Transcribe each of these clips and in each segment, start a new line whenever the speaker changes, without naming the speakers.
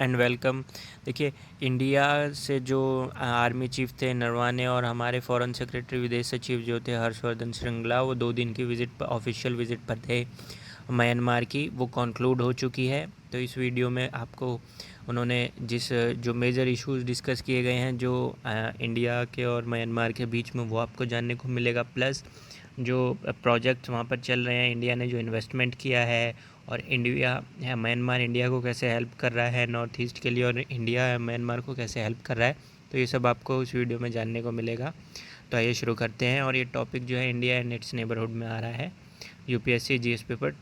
And welcome. देखिए, India से जो आर्मी चीफ थे नरवाने और हमारे फॉरेन सेक्रेटरी विदेश सचिव जो थे हर्षवर्धन श्रृंगला, वो 2 दिन की विज़िट पर ऑफिशियल विज़िट पर थे म्यांमार की। वो कंक्लूड हो चुकी है। तो इस वीडियो में आपको उन्होंने जो मेजर इश्यूज डिस्कस किए गए हैं जो इंडिया के और म्यांमार के बीच में, वो आपको जानने को मिलेगा। प्लस जो प्रोजेक्ट्स वहाँ पर चल रहे हैं, इंडिया ने जो इन्वेस्टमेंट किया है और म्यांमार इंडिया को कैसे हेल्प कर रहा है नॉर्थ ईस्ट के लिए, और इंडिया म्यांमार को कैसे हेल्प कर रहा है, तो ये सब आपको इस वीडियो में जानने को मिलेगा। तो आइए शुरू करते हैं। और ये टॉपिक जो है इंडिया एंड इट्स नेबरहुड में आ रहा है यूपीएससी जीएस पेपर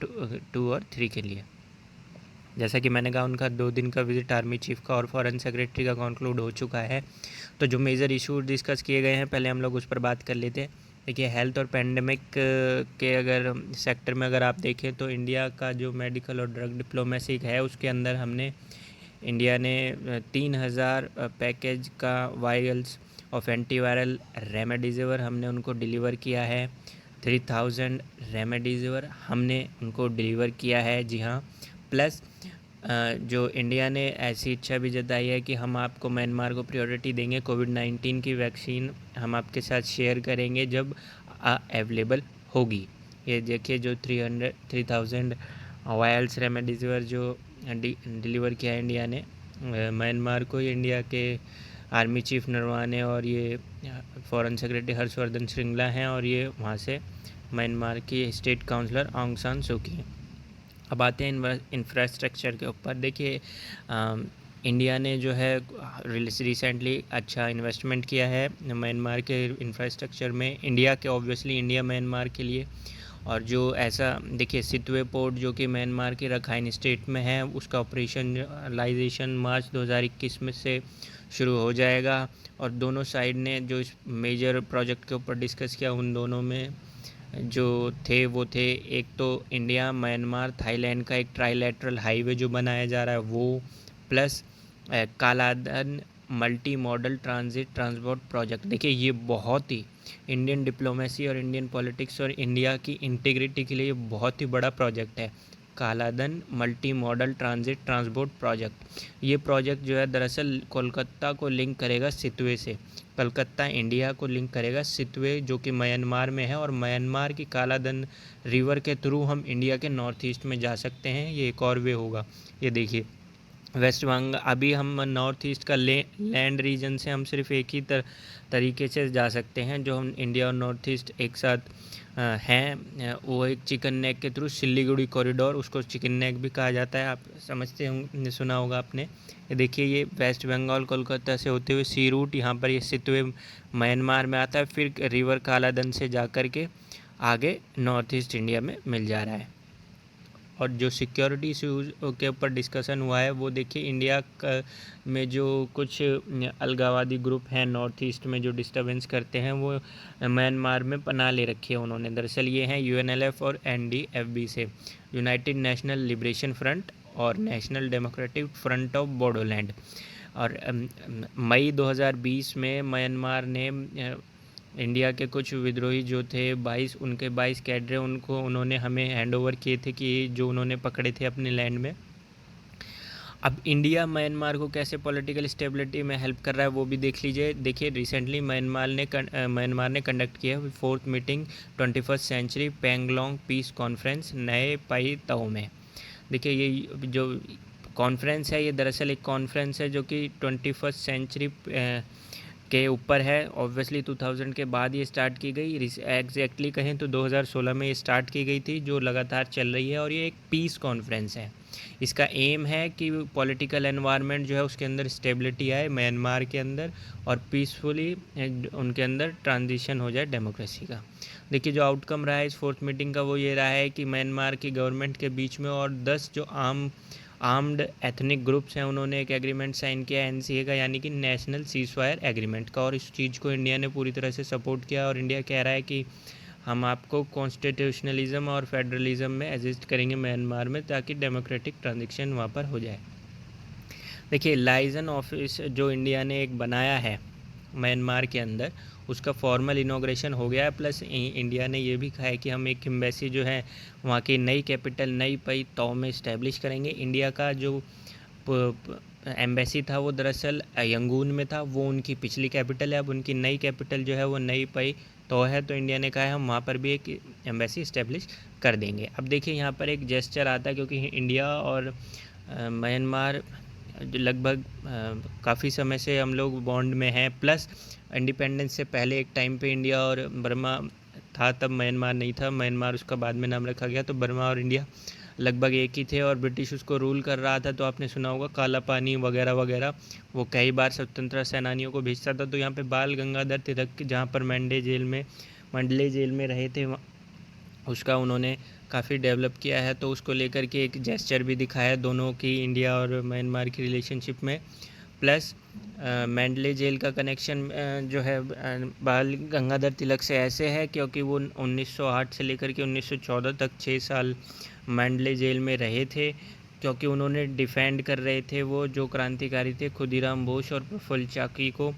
2 और 3 के लिए। जैसा कि मैंने कहा, उनका 2 दिन का विजिट आर्मी चीफ का और फॉरेन सेक्रेटरी का कंक्लूड हो चुका है। तो जो मेजर इशू डिस्कस किए गए हैं, पहले हम लोग उस पर बात कर लेते हैं। देखिए, हेल्थ और पैंडेमिक के अगर सेक्टर में अगर आप देखें तो इंडिया का जो मेडिकल और ड्रग डिप्लोमेसी है, उसके अंदर इंडिया ने 3,000 पैकेज का वायल्स ऑफ एंटीवायरल रेमडेसिविर हमने उनको डिलीवर किया है। 3,000 रेमडेसिविर हमने उनको डिलीवर किया है, जी हाँ। प्लस जो इंडिया ने ऐसी इच्छा भी जताई है कि हम आपको म्यांमार को प्रायोरिटी देंगे, कोविड-19 की वैक्सीन हम आपके साथ शेयर करेंगे जब अवेलेबल होगी। ये देखिए, जो 3,000 वायल्स रेमडेसिविर जो डिलीवर किया है इंडिया ने म्यांमार को, इंडिया के आर्मी चीफ नरवाने और ये फॉरेन सेक्रेटरी हर्षवर्धन श्रृंगला हैं, और ये वहाँ से म्यांमार की स्टेट काउंसलर आंग सान सू की। अब आते हैं इंफ्रास्ट्रक्चर के ऊपर। देखिए, इंडिया ने जो है रिसेंटली अच्छा इन्वेस्टमेंट किया है म्यांमार के इंफ्रास्ट्रक्चर में। इंडिया म्यांमार के लिए। और जो ऐसा देखिए, सितवे पोर्ट जो कि म्यांमार के रखाइन स्टेट में है, उसका ऑपरेशनलाइजेशन मार्च 2021 में से शुरू हो जाएगा। और दोनों साइड ने जो इस मेजर प्रोजेक्ट के ऊपर डिस्कस किया, उन दोनों में जो थे वो थे, एक तो इंडिया म्यांमार थाईलैंड का एक ट्राइलेटरल हाईवे जो बनाया जा रहा है वो, प्लस कालाधन मल्टी मॉडल ट्रांसपोर्ट प्रोजेक्ट। देखिए, ये बहुत ही इंडियन डिप्लोमेसी और इंडियन पॉलिटिक्स और इंडिया की इंटीग्रिटी के लिए बहुत ही बड़ा प्रोजेक्ट है, कालाधन मल्टी मॉडल ट्रांसपोर्ट प्रोजेक्ट। ये प्रोजेक्ट जो है दरअसल कोलकाता को लिंक करेगा सितवे से। कलकत्ता इंडिया को लिंक करेगा सितवे, जो कि म्यांमार में है, और म्यांमार की कालाधन रिवर के थ्रू हम इंडिया के नॉर्थ ईस्ट में जा सकते हैं। ये एक और वे होगा। ये देखिए, वेस्ट बंगाल, अभी हम नॉर्थ ईस्ट का लैंड रीजन से हम सिर्फ एक ही तरीके से जा सकते हैं, जो हम इंडिया और नॉर्थ ईस्ट एक साथ हैं, वो एक चिकन नेक के थ्रू, सिलीगुड़ी कॉरिडोर, उसको चिकन नेक भी कहा जाता है, आप समझते होंगे, सुना होगा आपने। ये देखिए, ये वेस्ट बंगाल कोलकाता से होते हुए सी रूट यहाँ पर ये सितवे म्यांमार में आता है, फिर रिवर कालाधन से जा कर के आगे नॉर्थ ईस्ट इंडिया में मिल जा रहा है। और जो सिक्योरिटी इशूज़ के ऊपर डिस्कशन हुआ है, वो देखिए, इंडिया में जो कुछ अलगाववादी ग्रुप हैं नॉर्थ ईस्ट में जो डिस्टर्बेंस करते हैं, वो म्यांमार में पनाह ले रखी है उन्होंने। दरअसल ये हैं यूएनएलएफ और एनडीएफबी से, यूनाइटेड नेशनल लिबरेशन फ्रंट और national democratic front of Bodoland. और मई 2020 में म्यांमार ने इंडिया के कुछ विद्रोही जो थे 22 कैडरे, उन्होंने हमें हैंड ओवर किए थे, कि जो उन्होंने पकड़े थे अपने लैंड में। अब इंडिया म्यांमार को कैसे पॉलिटिकल स्टेबिलिटी में हेल्प कर रहा है वो भी देख लीजिए। देखिए, रिसेंटली म्यांमार ने कंडक्ट किया 4th meeting 21st century Panglong peace conference Nay Pyi ताओ में। देखिए, ये जो कॉन्फ्रेंस है, ये दरअसल एक कॉन्फ्रेंस है जो कि 21st सेंचुरी के ऊपर है। ऑब्वियसली 2000 के बाद ये स्टार्ट की गई, एग्जैक्टली कहें तो 2016 में ये स्टार्ट की गई थी, जो लगातार चल रही है। और ये एक पीस कॉन्फ्रेंस है। इसका एम है कि पॉलिटिकल एनवायरनमेंट जो है उसके अंदर स्टेबिलिटी आए म्यांमार के अंदर, और पीसफुली उनके अंदर ट्रांजिशन हो जाए डेमोक्रेसी का। देखिए, जो आउटकम रहा है इस 4th मीटिंग का, वो ये रहा है कि म्यांमार की गवर्नमेंट के बीच में और 10 जो आर्म्ड एथनिक ग्रुप्स हैं, उन्होंने एक एग्रीमेंट साइन किया एनसीए का, यानी कि नेशनल सीजफायर एग्रीमेंट का। और इस चीज़ को इंडिया ने पूरी तरह से सपोर्ट किया, और इंडिया कह रहा है कि हम आपको कॉन्स्टिट्यूशनलिज्म और फेडरलिज्म में एग्जिस्ट करेंगे म्यांमार में, ताकि डेमोक्रेटिक ट्रांजिशन वहाँ पर हो जाए। देखिए, लाइजन ऑफिस जो इंडिया ने एक बनाया है म्यांमार के अंदर, उसका फॉर्मल इनॉग्रेशन हो गया है। प्लस इंडिया ने ये भी कहा है कि हम एक एम्बेसी जो है वहाँ की नई कैपिटल नई पई ताओ में इस्टेब्लिश करेंगे। इंडिया का जो एम्बेसी था वो दरअसल यंगून में था, वो उनकी पिछली कैपिटल है। अब उनकी नई कैपिटल जो है वो नई पई तो है, तो इंडिया ने कहा है हम वहाँ पर भी एक एम्बेसी इस्टेब्लिश कर देंगे। अब देखिए यहाँ पर एक जेस्चर आता है, क्योंकि इंडिया और म्यांमार लगभग काफ़ी समय से हम लोग बॉन्ड में हैं, प्लस इंडिपेंडेंस से पहले एक टाइम पे इंडिया और बर्मा था, तब म्यांमार नहीं था। म्यांमार उसका बाद में नाम रखा गया, तो बर्मा और इंडिया लगभग एक ही थे और ब्रिटिश उसको रूल कर रहा था। तो आपने सुना होगा काला पानी वगैरह वगैरह, वो कई बार स्वतंत्रता सेनानियों को भेजता था। तो यहाँ पे बाल गंगाधर तिलक जहाँ पर मंडले जेल में रहे थे, उसका उन्होंने काफ़ी डेवलप किया है। तो उसको लेकर के एक जेस्चर भी दिखाया है दोनों की, इंडिया और म्यांमार की रिलेशनशिप में। प्लस मैंडले जेल का कनेक्शन जो है बाल गंगाधर तिलक से ऐसे है क्योंकि वो 1908 से लेकर के 1914 तक 6 साल मैंडले जेल में रहे थे, क्योंकि उन्होंने डिफेंड कर रहे थे वो जो क्रांतिकारी थे खुदीराम बोस और प्रफुल्ल चाकी को।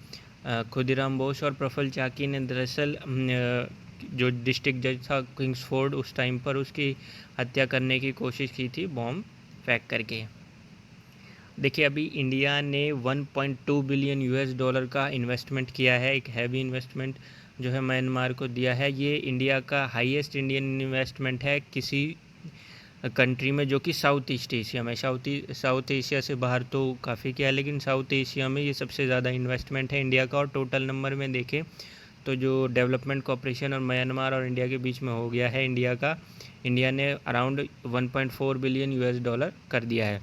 खुदीराम बोस और प्रफुल्ल चाकी ने दरअसल जो डिस्ट्रिक्ट जज था किंग्सफोर्ड, उस टाइम पर उसकी हत्या करने की कोशिश की थी बॉम्ब फेंक करके। देखिए अभी इंडिया ने 1.2 बिलियन यूएस डॉलर का इन्वेस्टमेंट किया है, एक हैवी इन्वेस्टमेंट जो है म्यांमार को दिया है। ये इंडिया का हाईएस्ट इंडियन इन्वेस्टमेंट है किसी कंट्री में जो कि साउथ ईस्ट एशिया में। साउथ एशिया से बाहर तो काफ़ी किया है, लेकिन साउथ एशिया में ये सबसे ज़्यादा इन्वेस्टमेंट है इंडिया का। और टोटल नंबर में देखें तो जो डेवलपमेंट कोऑपरेशन और म्यांमार और इंडिया के बीच में हो गया है इंडिया ने अराउंड 1.4 बिलियन यूएस डॉलर कर दिया है।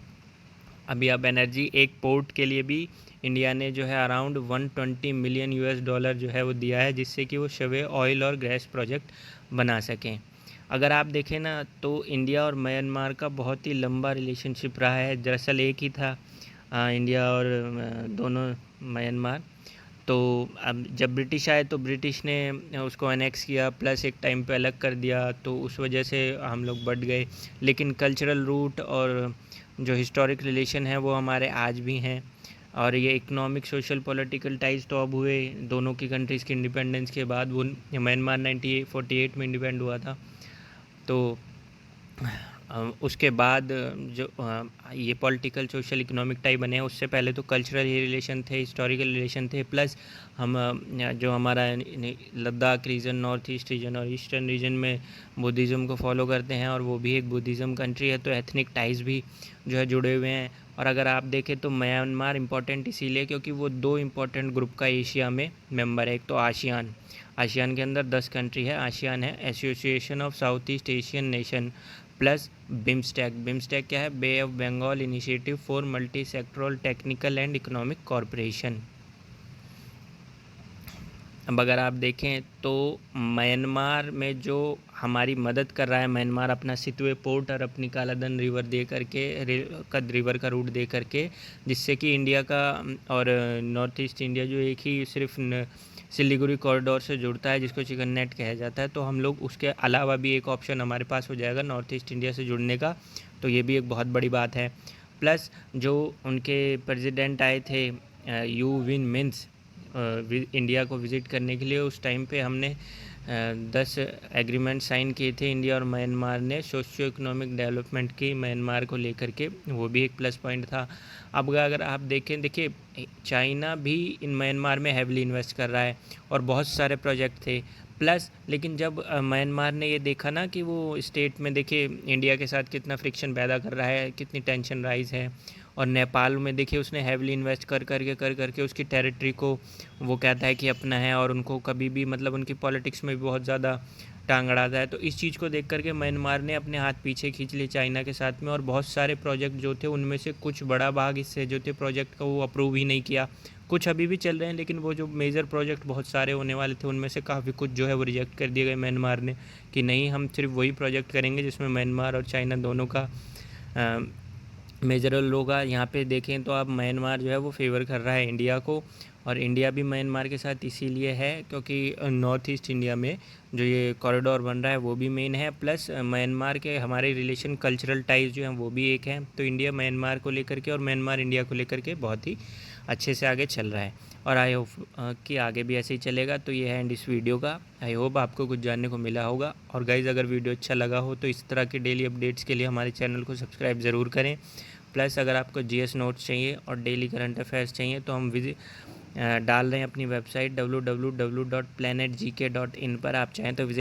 अभी आप एनर्जी, एक पोर्ट के लिए भी इंडिया ने जो है अराउंड 120 मिलियन यूएस डॉलर जो है वो दिया है, जिससे कि वो शवे ऑयल और गैस प्रोजेक्ट बना सकें। अगर आप देखें ना तो इंडिया और म्यांमार का बहुत ही लंबा रिलेशनशिप रहा है। दरअसल एक ही था इंडिया और दोनों म्यांमार। तो अब जब ब्रिटिश आए तो ब्रिटिश ने उसको अनेक्स किया, प्लस एक टाइम पे अलग कर दिया, तो उस वजह से हम लोग बढ़ गए। लेकिन कल्चरल रूट और जो हिस्टोरिक रिलेशन है वो हमारे आज भी हैं। और ये इकोनॉमिक, सोशल, पॉलिटिकल टाइज तो अब हुए दोनों की कंट्रीज़ के इंडिपेंडेंस के बाद। वो म्यांमार 1948 में इंडिपेंड हुआ था, तो उसके बाद जो ये पॉलिटिकल, सोशल, इकोनॉमिक टाई बने हैं। उससे पहले तो कल्चरल रिलेशन थे, हिस्टोरिकल रिलेशन थे, प्लस हम जो हमारा Ladakh region, north east region और ईस्टर्न रीजन में बुद्धिज़्म को फॉलो करते हैं, और वो भी एक बुद्धिज़्म कंट्री है, तो एथनिक टाइज भी जो है जुड़े हुए हैं। और अगर आप देखें तो म्यांमार इम्पॉर्टेंट इसीलिए क्योंकि वो दो इम्पॉर्टेंट ग्रुप का एशिया में मेंबर है। एक तो आशियान के अंदर 10 कंट्री है। आशियान है association of South East Asian nation, plus BIMSTEC क्या है, Bay of Bengal initiative for multi sectoral technical and economic corporation. अब अगर आप देखें तो म्यांमार में जो हमारी मदद कर रहा है, म्यांमार अपना सितवे पोर्ट और अपनी कालाधन रिवर दे करके, रिवर का रूट दे करके, जिससे कि इंडिया का और नॉर्थ ईस्ट इंडिया जो एक ही सिर्फ सिलीगुड़ी कॉरिडोर से जुड़ता है, जिसको चिकन नेट कहा जाता है। तो हम लोग उसके अलावा भी एक ऑप्शन हमारे पास हो जाएगा नॉर्थ ईस्ट इंडिया से जुड़ने का, तो ये भी एक बहुत बड़ी बात है। प्लस जो उनके प्रेसिडेंट आए थे यू विन मिन्स इंडिया को विज़िट करने के लिए, उस टाइम पे हमने 10 एग्रीमेंट साइन किए थे इंडिया और म्यांमार ने सोशियो इकोनॉमिक डेवलपमेंट की म्यांमार को लेकर के, वो भी एक प्लस पॉइंट था। अब अगर आप देखिए चाइना भी इन म्यांमार में हैवली इन्वेस्ट कर रहा है और बहुत सारे प्रोजेक्ट थे। प्लस लेकिन जब म्यांमार ने ये देखा ना कि वो स्टेट में देखिए इंडिया के साथ कितना फ्रिक्शन पैदा कर रहा है, कितनी टेंशन राइज है, और नेपाल में देखिए उसने हैवली इन्वेस्ट कर करके उसकी टेरिटरी को वो कहता है कि अपना है, और उनको कभी भी मतलब उनकी पॉलिटिक्स में भी बहुत ज़्यादा टांग अड़ाता है। तो इस चीज़ को देख करके म्यांमार ने अपने हाथ पीछे खींच लिए चाइना के साथ में, और बहुत सारे प्रोजेक्ट जो थे उनमें से कुछ बड़ा भाग इससे जो थे प्रोजेक्ट का वो अप्रूव ही नहीं किया। कुछ अभी भी चल रहे हैं, लेकिन वो जो मेजर प्रोजेक्ट बहुत सारे होने वाले थे उनमें से काफ़ी कुछ जो है वो रिजेक्ट कर दिए गए म्यांमार ने, कि नहीं हम सिर्फ वही प्रोजेक्ट करेंगे जिसमें म्यांमार और चाइना दोनों का मेजरल होगा। यहाँ पे देखें तो आप म्यांमार जो है वो फेवर कर रहा है इंडिया को, और इंडिया भी म्यांमार के साथ इसीलिए है क्योंकि नॉर्थ ईस्ट इंडिया में जो ये कॉरिडोर बन रहा है वो भी मेन है, प्लस म्यांमार के हमारे रिलेशन, कल्चरल टाइज जो हैं वो भी एक हैं। तो इंडिया म्यांमार को लेकर के और म्यांमार इंडिया को लेकर के बहुत ही अच्छे से आगे चल रहा है, और आई होप कि आगे भी ऐसे ही चलेगा। तो ये है एंड इस वीडियो का। आई होप आपको कुछ जानने को मिला होगा। और गाइज़ अगर वीडियो अच्छा लगा हो तो इस तरह के डेली अपडेट्स के लिए हमारे चैनल को सब्सक्राइब ज़रूर करें, प्लस अगर आपको जीएस नोट्स चाहिए और डेली करंट अफेयर्स चाहिए तो हम डाल रहे हैं अपनी वेबसाइट www.planetgk.in पर। आप चाहें तो विजिट